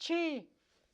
6।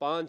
5।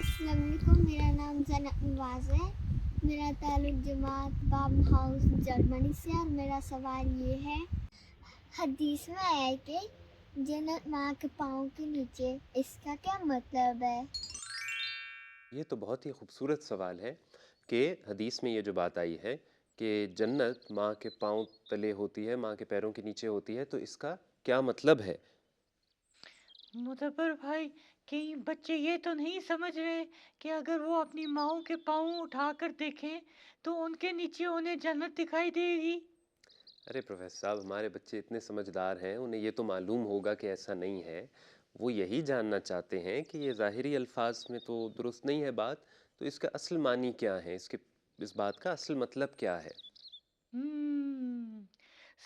السلام علیکم، میرا نام زینب نواز ہے، میرا تعلق جماعت بابن ہاؤس جرمنی سے، اور میرا سوال یہ ہے، حدیث میں آیا ہے کہ جنت ماں کے پاؤں کے نیچے، اس کا کیا مطلب ہے؟ یہ تو بہت ہی خوبصورت سوال ہے کہ حدیث میں یہ جو بات آئی ہے کہ جنت ماں کے پاؤں تلے ہوتی ہے، ماں کے پیروں کے نیچے ہوتی ہے، تو اس کا کیا مطلب ہے؟ مدبر بھائی، کہیں بچے یہ تو نہیں سمجھ رہے کہ اگر وہ اپنی ماؤں کے پاؤں اٹھا کر دیکھیں تو ان کے نیچے انہیں جنت دکھائی دے گی؟ ارے پروفیسر صاحب، ہمارے بچے اتنے سمجھدار ہیں، انہیں یہ تو معلوم ہوگا کہ ایسا نہیں ہے۔ وہ یہی جاننا چاہتے ہیں کہ یہ ظاہری الفاظ میں تو درست نہیں ہے بات، تو اس کا اصل معنی کیا ہے، اس بات کا اصل مطلب کیا ہے؟ ہمم،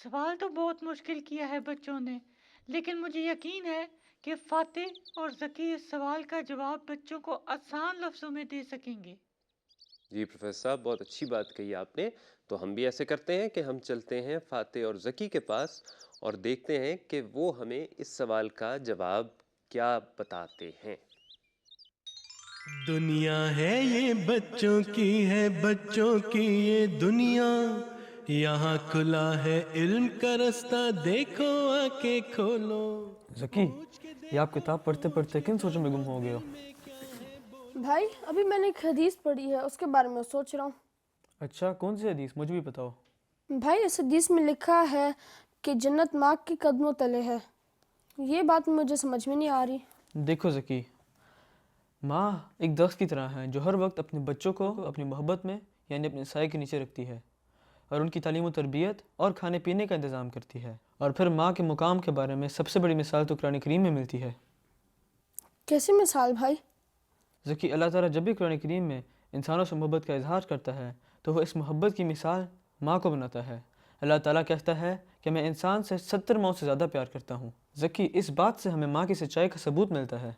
سوال تو بہت مشکل کیا ہے بچوں نے، لیکن مجھے یقین ہے کہ فاتح اور ذکی اس سوال کا جواب بچوں کو آسان لفظوں میں دے سکیں گے۔ جی پروفیسر صاحب، بہت اچھی بات کہی آپ نے۔ تو ہم بھی ایسے کرتے ہیں کہ ہم چلتے ہیں فاتح اور ذکی کے پاس اور دیکھتے ہیں کہ وہ ہمیں اس سوال کا جواب کیا بتاتے ہیں۔ دنیا ہے یہ بچوں کی ہے، بچوں کی یہ دنیا، یہاں کھلا ہے علم کا رستہ، دیکھو آ کے کھولو۔ ذکی، یہ آپ کتاب پڑھتے پڑھتے کن سوچوں میں گم ہو گئے ہو؟ بھائی ابھی میں نے ایک حدیث پڑھی ہے، اس کے بارے میں سوچ رہا ہوں۔ اچھا، کون سی حدیث؟ مجھے بھی بتاؤ۔ بھائی اس حدیث میں لکھا ہے کہ جنت ماں کے قدموں تلے ہے، یہ بات مجھے سمجھ میں نہیں آ رہی۔ دیکھو ذکی، ماں ایک درخت کی طرح ہے جو ہر وقت اپنے بچوں کو اپنی محبت میں یعنی اپنے سائے کے نیچے رکھتی ہے اور ان کی تعلیم و تربیت اور کھانے پینے کا انتظام کرتی ہے۔ اور پھر ماں کے مقام کے بارے میں سب سے بڑی مثال تو قرآن کریم میں ملتی ہے۔ کیسی مثال بھائی؟ ذکی، اللہ تعالیٰ جب بھی قرآن کریم میں انسانوں سے محبت کا اظہار کرتا ہے تو وہ اس محبت کی مثال ماں کو بناتا ہے۔ اللہ تعالیٰ کہتا ہے کہ میں انسان سے 70 ماؤں سے زیادہ پیار کرتا ہوں۔ ذکی، اس بات سے ہمیں ماں کی سچائی کا ثبوت ملتا ہے۔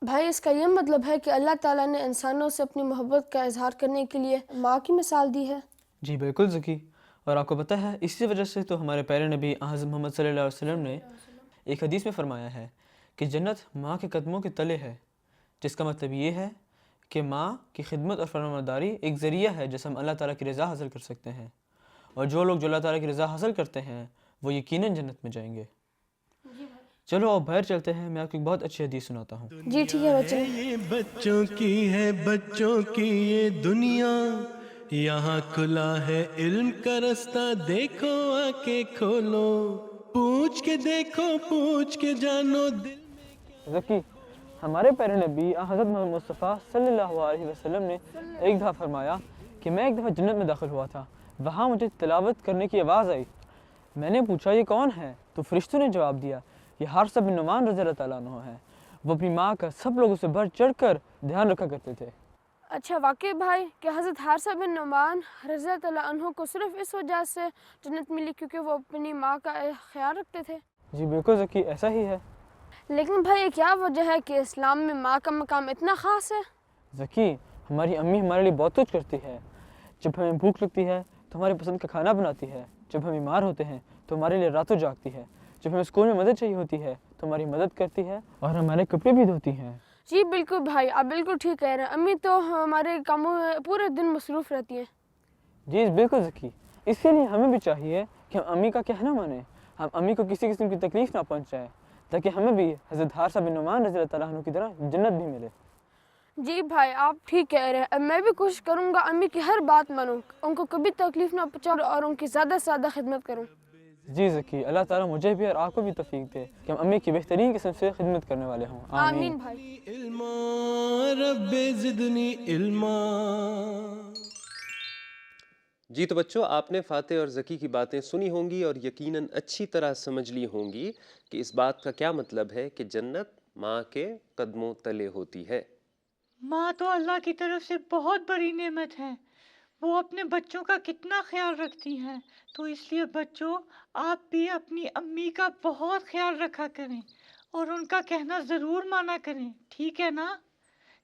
بھائی اس کا یہ مطلب ہے کہ اللہ تعالیٰ نے انسانوں سے اپنی محبت کا اظہار کرنے کے لیے ماں کی مثال دی ہے؟ جی بالکل ذکی، اور آپ کو پتہ ہے اسی وجہ سے تو ہمارے پیارے نبی حضرت محمد صلی اللہ علیہ وسلم نے ایک حدیث میں فرمایا ہے کہ جنت ماں کے قدموں کے تلے ہے، جس کا مطلب یہ ہے کہ ماں کی خدمت اور فرمانبرداری ایک ذریعہ ہے جس سے ہم اللہ تعالیٰ کی رضا حاصل کر سکتے ہیں، اور جو لوگ جو اللہ تعالیٰ کی رضا حاصل کرتے ہیں وہ یقیناً جنت میں جائیں گے۔ چلو اب باہر چلتے ہیں، میں آپ کو ایک بہت اچھی حدیث سناتا ہوں۔ جی ٹھیک ہے بچے۔ یہ بچوں کی ہے، بچوں کی یہ دنیا، یہاں کھلا ہے علم کا رستہ، دیکھو آ کے کھولو، پوچھ کے دیکھو، پوچھ کے جانو دل۔ ذکی، ہمارے پیارے نبی حضرت محمد مصطفیٰ صلی اللہ علیہ وسلم نے ایک دفعہ فرمایا کہ میں ایک دفعہ جنت میں داخل ہوا تھا، وہاں مجھے تلاوت کرنے کی آواز آئی، میں نے پوچھا یہ کون ہے؟ تو فرشتوں نے جواب دیا یہ حارثہ بن نعمان رضی اللہ تعالیٰ عنہ ہے۔ وہ اپنی ماں کا سب لوگوں سے بڑھ چڑھ کر دھیان رکھا کرتے تھے۔ اچھا واقعی بھائی کہ حضرت حارثہ بن نعمان رضی اللہ عنہ کو صرف اس وجہ سے جنت ملی کیونکہ وہ اپنی ماں کا خیال رکھتے تھے؟ جی بالکل ذکی، ایسا ہی ہے۔ لیکن بھائی یہ کیا وجہ ہے کہ اسلام میں ماں کا مقام اتنا خاص ہے؟ ذکی، ہماری امی ہمارے لیے بہت کچھ کرتی ہے۔ جب ہمیں بھوک لگتی ہے تو ہمارے پسند کا کھانا بناتی ہے، جب ہم بیمار ہوتے ہیں تو ہمارے لیے راتوں جاگتی ہے، جب ہمیں اسکول میں مدد چاہیے ہوتی ہے تو ہماری مدد کرتی ہے اور ہمارے کپڑے بھی دھوتی ہیں۔ جی بالکل بھائی، آپ بالکل ٹھیک کہہ رہے ہیں، امی تو ہمارے کاموں میں پورے دن مصروف رہتی ہیں۔ جی بالکل ذکی، اسی لیے ہمیں بھی چاہیے کہ ہم امی کا کہنا مانیں، ہم امی کو کسی قسم کی تکلیف نہ پہنچائیں تاکہ ہمیں بھی حضرت حارثہ بن نعمان رضی اللہ تعالیٰ عنہ کی طرح جنت بھی ملے۔ جی بھائی آپ ٹھیک کہہ رہے ہیں، میں بھی کوشش کروں گا امی کی ہر بات مانوں، ان کو کبھی تکلیف نہ پہنچاؤں اور ان کی زیادہ سے زیادہ خدمت کروں۔ جی ذکی، اللہ تعالیٰ مجھے بھی اور آپ کو بھی توفیق دے کہ ہم امی کی بہترین قسم سے خدمت کرنے والے ہوں۔ آمین بھائی۔ علما رب زدنی علما۔ جی تو بچوں، آپ نے فاتح اور ذکی کی باتیں سنی ہوں گی اور یقیناً اچھی طرح سمجھ لی ہوں گی کہ اس بات کا کیا مطلب ہے کہ جنت ماں کے قدموں تلے ہوتی ہے۔ ماں تو اللہ کی طرف سے بہت بڑی نعمت ہے، وہ اپنے بچوں کا کتنا خیال رکھتی ہیں، تو اس لیے بچوں آپ بھی اپنی امی کا بہت خیال رکھا کریں اور ان کا کہنا ضرور مانا کریں، ٹھیک ہے نا؟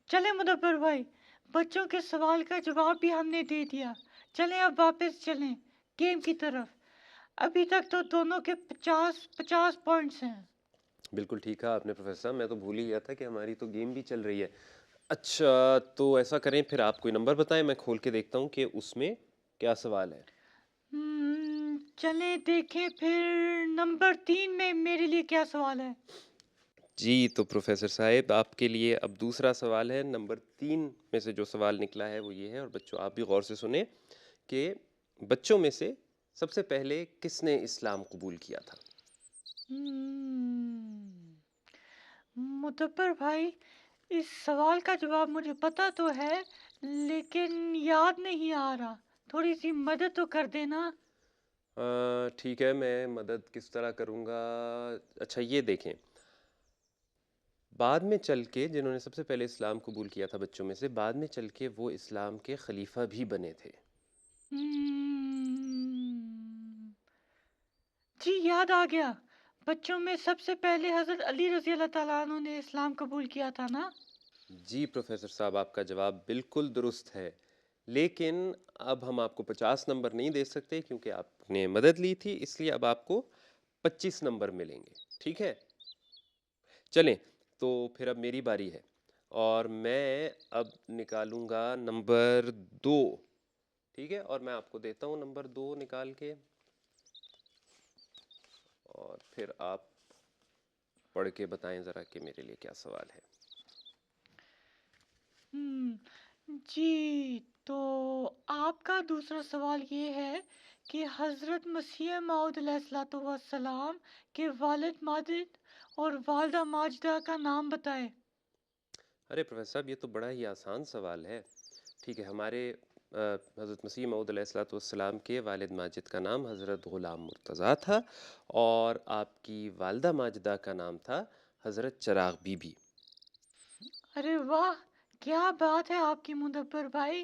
چلیں مدبر بھائی، بچوں کے سوال کا جواب بھی ہم نے دے دیا، چلیں اب واپس چلیں گیم کی طرف۔ ابھی تک تو دونوں کے 50 پوائنٹس ہیں۔ بالکل ٹھیک ہے آپ نے پروفیسر صاحب، میں تو بھول ہی گیا تھا کہ ہماری تو گیم بھی چل رہی ہے۔ اچھا تو ایسا کریں پھر آپ کوئی نمبر بتائیں، میں کھول کے دیکھتا ہوں کہ اس میں کیا سوال ہے۔ چلیں دیکھیں پھر نمبر 3 میں میرے لیے کیا سوال ہے۔ جی تو پروفیسر صاحب آپ کے لیے اب دوسرا سوال ہے، نمبر 3 میں سے جو سوال نکلا ہے وہ یہ ہے، اور بچوں آپ بھی غور سے سنیں کہ بچوں میں سے سب سے پہلے کس نے اسلام قبول کیا تھا؟ مدبر بھائی، اس سوال کا جواب مجھے پتا تو ہے لیکن یاد نہیں آ رہا، تھوڑی سی مدد تو کر دینا۔ ٹھیک ہے، میں مدد کس طرح کروں گا؟ اچھا یہ دیکھیں، بعد میں چل کے جنہوں نے سب سے پہلے اسلام قبول کیا تھا بچوں میں سے، بعد میں چل کے وہ اسلام کے خلیفہ بھی بنے تھے۔ جی یاد آ گیا، بچوں میں سب سے پہلے حضرت علی رضی اللہ تعالیٰ عنہ نے اسلام قبول کیا تھا نا؟ جی پروفیسر صاحب آپ کا جواب بالکل درست ہے، لیکن اب ہم آپ کو 50 نمبر نہیں دے سکتے کیونکہ آپ نے مدد لی تھی، اس لیے اب آپ کو 25 نمبر ملیں گے، ٹھیک ہے؟ چلیں تو پھر اب میری باری ہے اور میں اب نکالوں گا نمبر 2، ٹھیک ہے؟ اور میں آپ کو دیتا ہوں نمبر 2 نکال کے، اور پھر آپ پڑھ کے بتائیں ذرا کہ میرے لیے کیا سوال ہے۔ جی تو آپ کا دوسرا سوال یہ ہے کہ حضرت مسیح موعود علیہ الصلوۃ والسلام کے والد ماجد اور والدہ ماجدہ کا نام بتائے۔ ارے پروفیسر صاحب یہ تو بڑا ہی آسان سوال ہے، ٹھیک ہے؟ ہمارے حضرت مسیح موعود علیہ الصلوۃ والسلام کے والد ماجد کا نام حضرت غلام مرتضیٰ تھا، اور آپ کی والدہ ماجدہ کا نام تھا حضرت چراغ بی بی۔ ارے واہ، کیا بات ہے آپ کی مدبر بھائی،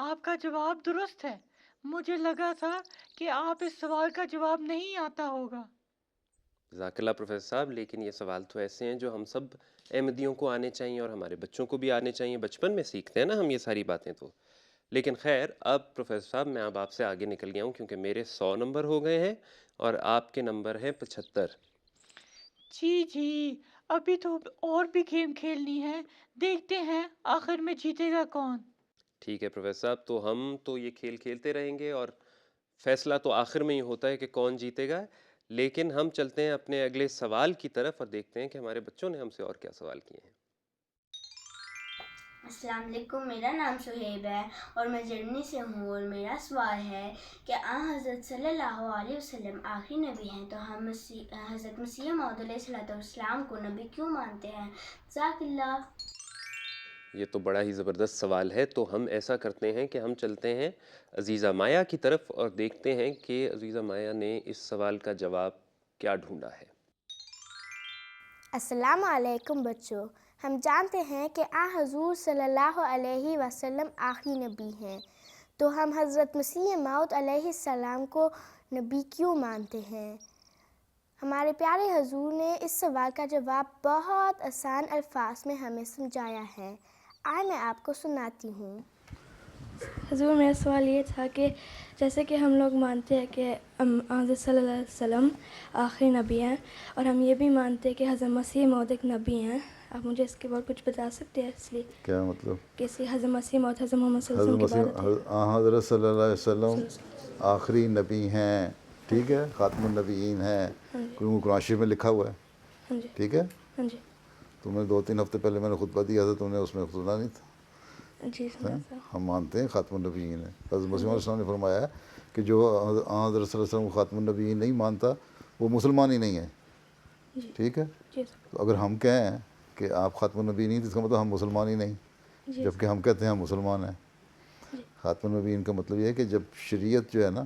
آپ کا جواب درست ہے۔ مجھے لگا تھا کہ آپ اس سوال کا جواب نہیں آتا ہوگا۔ جزاک اللہ پروفیسر صاحب، لیکن یہ سوال تو ایسے ہیں جو ہم سب احمدیوں کو آنے چاہیے اور ہمارے بچوں کو بھی آنے چاہیے، بچپن میں سیکھتے ہیں نا ہم یہ ساری باتیں تو۔ لیکن خیر اب پروفیسر صاحب میں اب آپ سے آگے نکل گیا ہوں کیونکہ میرے 100 نمبر ہو گئے ہیں اور آپ کے نمبر ہیں 75۔ جی ابھی تو اور بھی گیم کھیلنی ہے، دیکھتے ہیں آخر میں جیتے گا کون۔ ٹھیک ہے پروفیسر صاحب، تو ہم تو یہ کھیل کھیلتے رہیں گے اور فیصلہ تو آخر میں ہی ہوتا ہے کہ کون جیتے گا، لیکن ہم چلتے ہیں اپنے اگلے سوال کی طرف اور دیکھتے ہیں کہ ہمارے بچوں نے ہم سے اور کیا سوال کیے ہیں۔ السلام علیکم، میرا نام شہیب ہے اور میں جرمنی سے ہوں، اور میرا سوال ہے کہ حضرت صلی اللہ علیہ وسلم آخری نبی ہیں تو ہم حضرت مسیح موعود علیہ السلام کو نبی کیوں مانتے ہیں؟ جزاک اللہ۔ یہ تو بڑا ہی زبردست سوال ہے، تو ہم ایسا کرتے ہیں کہ ہم چلتے ہیں عزیزہ مایا کی طرف اور دیکھتے ہیں کہ عزیزہ مایا نے اس سوال کا جواب کیا ڈھونڈا ہے۔ السلام علیکم بچوں، ہم جانتے ہیں کہ حضور صلی اللہ علیہ وسلم آخری نبی ہیں، تو ہم حضرت مسیح موعود علیہ السلام کو نبی کیوں مانتے ہیں؟ ہمارے پیارے حضور نے اس سوال کا جواب بہت آسان الفاظ میں ہمیں سمجھایا ہے، آئے میں آپ کو سناتی ہوں۔ حضور میرا سوال یہ تھا کہ جیسے کہ ہم لوگ مانتے ہیں کہ حضرت صلی اللہ علیہ وسلم آخری نبی ہیں، اور ہم یہ بھی مانتے ہیں کہ حضرت مسیح موعود ایک نبی ہیں، آپ مجھے اس کے بعد کچھ بتا سکتے ہیں؟ اس لیے کیا مطلب؟ کہ حضرت مسیح موعود حضرت محمد صلی اللہ علیہ وسلم کی بات ہے۔ حضرت صلی اللہ علیہ وسلم آخری نبی ہیں، ٹھیک ہے، خاتم النبیین ہیں، قرآن شریف میں لکھا ہوا ہے، ٹھیک ہے؟ ہاں جی تو میں 2-3 ہفتے پہلے میں نے خطبہ دیا تھا، تو نے اس میں سنا نہیں تھا؟ جی ہم مانتے ہیں خاتم النبیین ہے۔ حضرت مسیح علیہ السلام نے فرمایا کہ جو حضرت صلی اللہ علیہ وسلم خاتم النبیین نہیں مانتا وہ مسلمان ہی نہیں ہے، ٹھیک ہے؟ تو اگر ہم کہیں کہ آپ خاتم النبیین نہیں تو اس کا مطلب ہم مسلمان ہی نہیں، جبکہ ہم کہتے ہیں ہم مسلمان ہیں۔ خاتم النبیین کا مطلب یہ ہے کہ جب شریعت جو ہے نا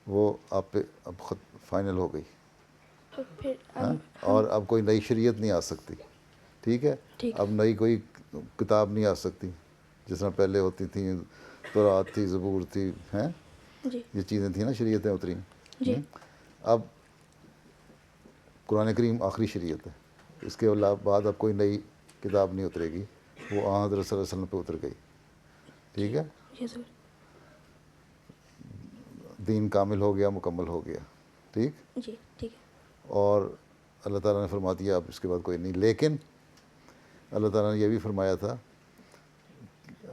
وہ آپ پہ اب فائنل ہو گئی، اور اب کوئی نئی شریعت نہیں آ سکتی، ٹھیک ہے؟ اب نئی کوئی کتاب نہیں آ سکتی جس طرح پہلے ہوتی تھیں، تورات تھی، زبور تھی، ہیں یہ چیزیں تھیں نا، شریعتیں اتری۔ اب قرآن کریم آخری شریعت ہے، اس کے بعد اب کوئی نئی کتاب نہیں اترے گی، وہ حضرت صلی اللہ علیہ وسلم پہ اتر گئی، ٹھیک ہے؟ دین کامل ہو گیا، مکمل ہو گیا، ٹھیک؟ جی ٹھیک ہے۔ اور اللہ تعالیٰ نے فرما دیا اب اس کے بعد کوئی نہیں، لیکن اللہ تعالیٰ نے یہ بھی فرمایا تھا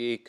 1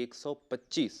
125,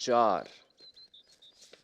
4,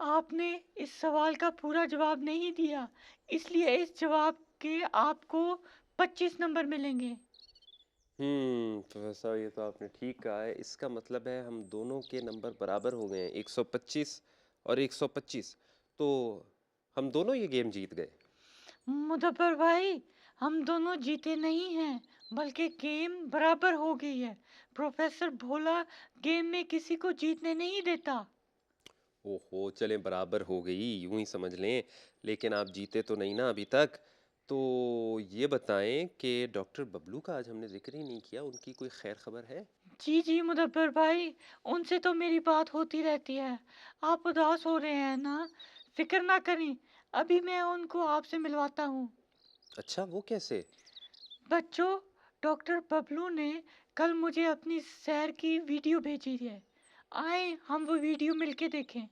آپ نے اس سوال کا پورا جواب نہیں دیا، اس لیے اس جواب کے آپ کو 25 نمبر ملیں گے۔ پروفیسر یہ تو آپ نے ٹھیک کہا ہے، اس کا مطلب ہے ہم دونوں کے نمبر برابر ہو گئے ہیں، 125 اور 125، تو ہم دونوں یہ گیم جیت گئے۔ مدبر بھائی، ہم دونوں جیتے نہیں ہیں بلکہ گیم برابر ہو گئی ہے۔ پروفیسر بھولا گیم میں کسی کو جیتنے نہیں دیتا۔ اوہو، چلیں برابر ہو گئی یوں ہی سمجھ لیں، لیکن آپ جیتے تو نہیں نا ابھی تک۔ تو یہ بتائیں کہ ڈاکٹر ببلو کا آج ہم نے ذکر ہی نہیں کیا، ان کی کوئی خیر خبر ہے؟ جی جی مدبر بھائی، ان سے تو میری بات ہوتی رہتی ہے۔ آپ اداس ہو رہے ہیں نا، فکر نہ کریں، ابھی میں ان کو آپ سے ملواتا ہوں۔ اچھا، وہ کیسے؟ بچوں، ڈاکٹر ببلو نے کل مجھے اپنی سیر کی ویڈیو بھیجی ہے، آئیں ہم وہ ویڈیو مل کے دیکھیں۔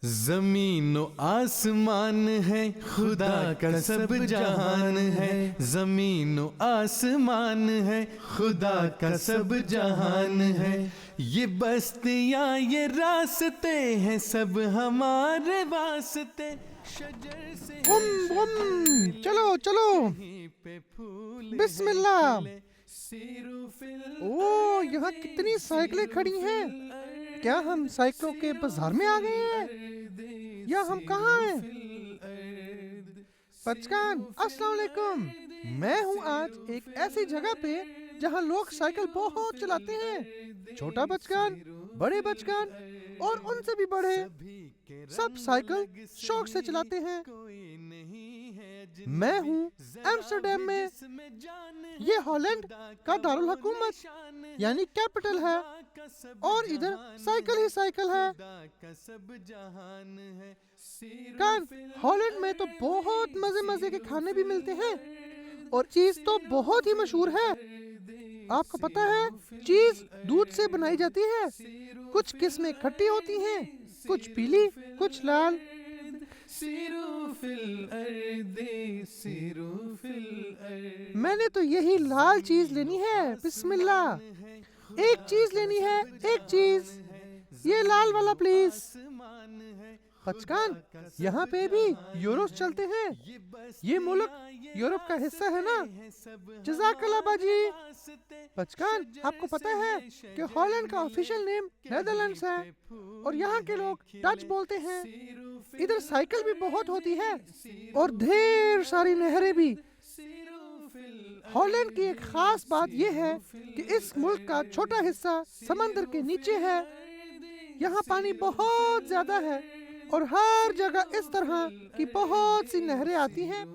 زمین و آسمان ہے خدا کا سب جہان ہے، زمین و آسمان ہے خدا کا سب جہان ہے، یہ بستیاں یہ راستے ہیں سب ہمارے واسطے، شجر سے چلو چلو، بسم اللہ۔ اوہ، یہاں کتنی سائیکلیں کھڑی ہیں، کیا ہم سائیکلوں کے بازار میں آ گئے ہیں یا ہم کہاں ہیں؟ بچگان السلام علیکم، میں ہوں آج ایک ایسی جگہ پہ جہاں لوگ سائیکل بہت چلاتے ہیں، چھوٹا بچگان، بڑے بچگان اور ان سے بھی بڑے، سب سائیکل شوق سے چلاتے ہیں۔ میں ہوں ایمسٹرڈیم میں، یہ ہالینڈ کا دارالحکومت یعنی کیپٹل ہے، اور ادھر سائیکل ہی سائیکل ہے۔ ہالینڈ میں تو بہت مزے کے کھانے بھی ملتے ہیں اور چیز تو بہت ہی مشہور ہے۔ آپ کو پتہ ہے چیز دودھ سے بنائی جاتی ہے، کچھ قسمیں کھٹی ہوتی ہیں، کچھ پیلی، کچھ لال۔ میں نے تو یہی لال چیز لینی ہے، بسم اللہ۔ ایک چیز لینی ہے، ایک چیز، یہ لال والا پلیز۔ بچگان، یہاں پہ بھی یوروز چلتے ہیں، یہ ملک یورپ کا حصہ ہے نا، جزاک اللہ باجی۔ بچگان، آپ کو پتہ ہے کہ ہالینڈ کا آفیشل نیم نیدرلینڈز ہے اور یہاں کے لوگ ڈچ بولتے ہیں۔ ادھر سائیکل بھی بہت ہوتی ہے اور ڈھیر ساری نہریں بھی۔ ہالینڈ کی ایک خاص بات یہ ہے کہ اس ملک کا چھوٹا حصہ سمندر کے نیچے ہے، یہاں پانی بہت زیادہ ہے اور ہر جگہ اس طرح کی بہت سی نہریں آتی ہیں۔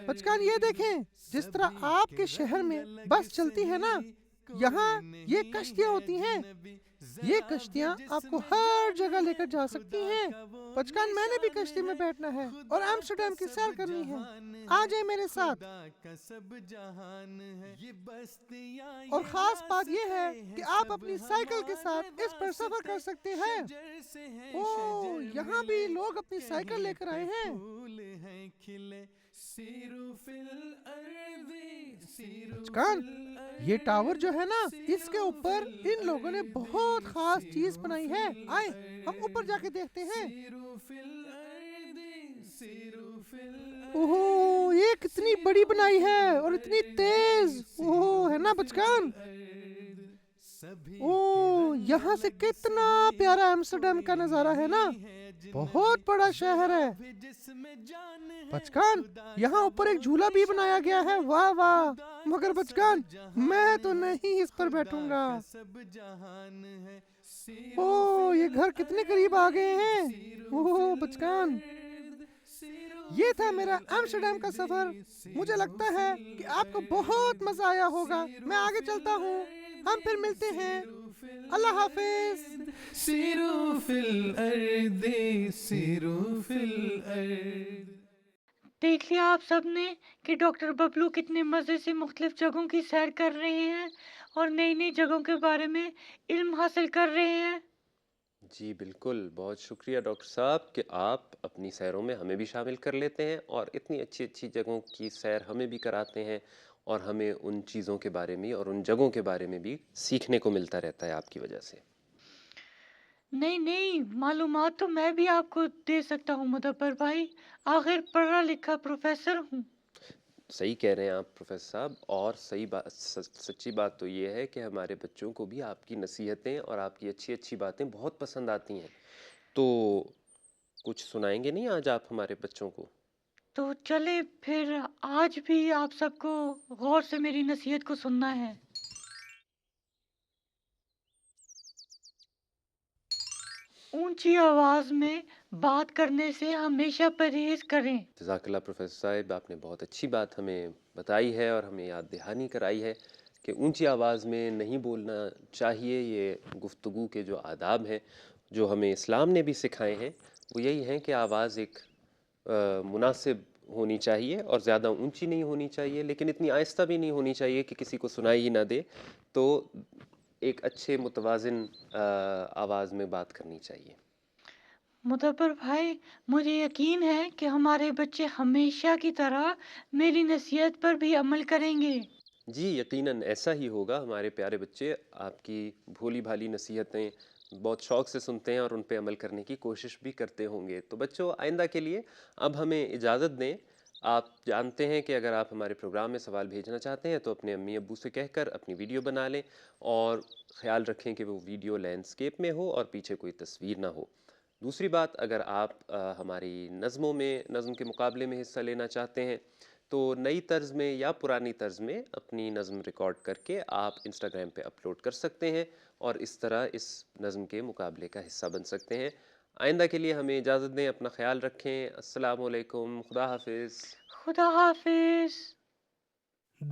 بچگان یہ دیکھیں، جس طرح آپ کے شہر میں بس چلتی ہے نا، یہاں یہ کشتیاں ہوتی ہیں، یہ کشتیاں آپ کو ہر جگہ لے کر جا سکتی ہیں۔ بچگان، میں نے بھی کشتی میں بیٹھنا ہے اور ایمسٹرڈیم کی سیر کرنی ہے، آ جائیں میرے ساتھ۔ اور خاص بات یہ ہے کہ آپ اپنی سائیکل کے ساتھ اس پر سفر کر سکتے ہیں۔ اوہ، یہاں بھی لوگ اپنی سائیکل لے کر آئے ہیں۔ بچگان، یہ ٹاور جو ہے نا، اس کے اوپر ان لوگوں نے بہت خاص چیز بنائی ہے، آئیں ہم اوپر جا کے دیکھتے ہیں۔ اوہ، یہ کتنی بڑی بنائی ہے اور اتنی تیز، اوہ ہے نا بچگان۔ اوہ، یہاں سے کتنا پیارا ایمسٹرڈیم کا نظارہ ہے نا، بہت بڑا شہر ہے۔ بچگان، یہاں اوپر ایک جھولا بھی بنایا گیا ہے، واہ واہ، مگر بچگان میں تو نہیں اس پر بیٹھوں گا۔ اوہ، یہ گھر کتنے قریب آ گئے ہیں، اوہ بچگان۔ یہ تھا میرا ایمسٹرڈیم کا سفر، مجھے لگتا ہے کہ آپ کو بہت مزہ آیا ہوگا۔ میں آگے چلتا ہوں، ہم پھر ملتے ہیں، اللہ حافظ۔ دیکھ لیا آپ سب نے کہ ڈاکٹر ببلو کتنے مزے سے مختلف جگہوں کی سیر کر رہے ہیں اور نئی نئی جگہوں کے بارے میں علم حاصل کر رہے ہیں۔ جی بالکل، بہت شکریہ ڈاکٹر صاحب کہ آپ اپنی سیروں میں ہمیں بھی شامل کر لیتے ہیں اور اتنی اچھی اچھی جگہوں کی سیر ہمیں بھی کراتے ہیں، اور ہمیں ان چیزوں کے بارے میں اور ان جگہوں کے بارے میں بھی سیکھنے کو ملتا رہتا ہے آپ کی وجہ سے۔ نہیں نہیں، معلومات تو میں بھی آپ کو دے سکتا ہوں مدبر بھائی، آخر پڑھا لکھا پروفیسر ہوں۔ صحیح کہہ رہے ہیں آپ پروفیسر صاحب، اور صحیح بات، سچی بات تو یہ ہے کہ ہمارے بچوں کو بھی آپ کی نصیحتیں اور آپ کی اچھی اچھی باتیں بہت پسند آتی ہیں، تو کچھ سنائیں گے نہیں آج آپ ہمارے بچوں کو؟ تو چلے پھر آج بھی آپ سب کو غور سے میری نصیحت کو سننا ہے۔ اونچی آواز میں بات کرنے سے ہمیشہ پرہیز کریں۔ جزاک اللہ پروفیسر صاحب، آپ نے بہت اچھی بات ہمیں بتائی ہے اور ہمیں یاد دہانی کرائی ہے کہ اونچی آواز میں نہیں بولنا چاہیے۔ یہ گفتگو کے جو آداب ہیں جو ہمیں اسلام نے بھی سکھائے ہیں وہ یہی ہیں کہ آواز ایک مناسب ہونی چاہیے اور زیادہ اونچی نہیں ہونی چاہیے، لیکن اتنی آہستہ بھی نہیں ہونی چاہیے کہ کسی کو سنائی ہی نہ دے، تو ایک اچھے متوازن آواز میں بات کرنی چاہیے۔ مدبر بھائی، مجھے یقین ہے کہ ہمارے بچے ہمیشہ کی طرح میری نصیحت پر بھی عمل کریں گے۔ جی یقیناً ایسا ہی ہوگا، ہمارے پیارے بچے آپ کی بھولی بھالی نصیحتیں بہت شوق سے سنتے ہیں اور ان پہ عمل کرنے کی کوشش بھی کرتے ہوں گے۔ تو بچوں، آئندہ کے لیے اب ہمیں اجازت دیں۔ آپ جانتے ہیں کہ اگر آپ ہمارے پروگرام میں سوال بھیجنا چاہتے ہیں تو اپنے امی ابو سے کہہ کر اپنی ویڈیو بنا لیں، اور خیال رکھیں کہ وہ ویڈیو لینڈسکیپ میں ہو اور پیچھے کوئی تصویر نہ ہو۔ دوسری بات، اگر آپ ہماری نظموں میں، نظم کے مقابلے میں حصہ لینا چاہتے ہیں تو نئی طرز میں یا پرانی طرز میں اپنی نظم ریکارڈ کر کے آپ انسٹاگرام پہ اپلوڈ کر سکتے ہیں اور اس طرح اس نظم کے مقابلے کا حصہ بن سکتے ہیں۔ آئندہ کے لیے ہمیں اجازت دیں، اپنا خیال رکھیں۔ السلام علیکم، خدا حافظ۔ خدا حافظ۔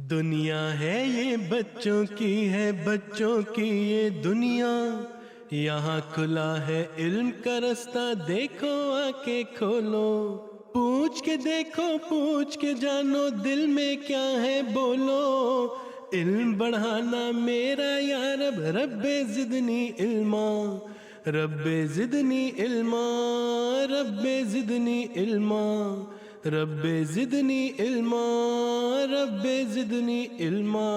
دنیا ہے یہ بچوں کی ہے، بچوں کی یہ دنیا، یہاں کھلا ہے علم کا رستہ، دیکھو آ کے کھولو، پوچھ کے دیکھو، پوچھ کے جانو، دل میں کیا ہے بولو، علم بڑھانا میرا یا رب، رب زدنی علما، رب زدنی علما، رب زدنی علما، رب زدنی علما، رب زدنی علما۔